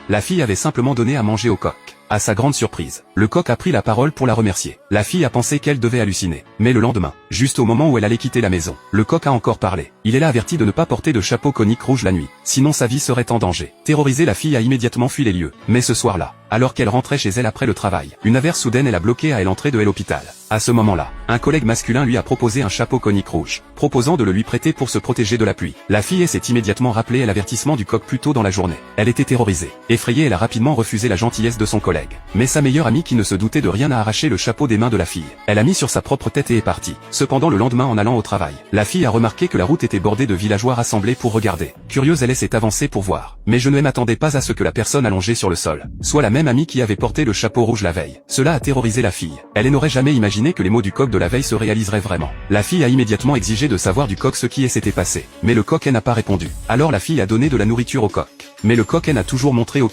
La fille avait simplement donné à manger au coq. À sa grande surprise, le coq a pris la parole pour la remercier. La fille a pensé qu'elle devait halluciner. Mais le lendemain, juste au moment où elle allait quitter la maison, le coq a encore parlé. Il l'a averti de ne pas porter de chapeau conique rouge la nuit, sinon sa vie serait en danger. Terrorisée, la fille a immédiatement fui les lieux. Mais ce soir-là, alors qu'elle rentrait chez elle après le travail, une averse soudaine l'a bloquée à l'entrée de l'hôpital. À ce moment-là, un collègue masculin lui a proposé un chapeau conique rouge, proposant de le lui prêter pour se protéger de la pluie. La fille s'est immédiatement rappelée l'avertissement du coq plus tôt dans la journée. Elle était terrorisée. Effrayée, elle a rapidement refusé la gentillesse de son collègue. Mais sa meilleure amie, qui ne se doutait de rien, a arraché le chapeau des mains de la fille. Elle a mis sur sa propre tête et est partie. Cependant, le lendemain, en allant au travail, la fille a remarqué que la route était bordée de villageois rassemblés pour regarder. Curieuse, elle s'est avancée pour voir. Mais je ne m'attendais pas à ce que la personne allongée sur le sol soit la même amie qui avait porté le chapeau rouge la veille. Cela a terrorisé la fille. Elle n'aurait jamais imaginé que les mots du coq de la veille se réaliseraient vraiment. La fille a immédiatement exigé de savoir du coq ce qui s'était passé. Mais le coq n'a pas répondu. Alors la fille a donné de la nourriture au coq. Mais le coq n'a toujours montré aucune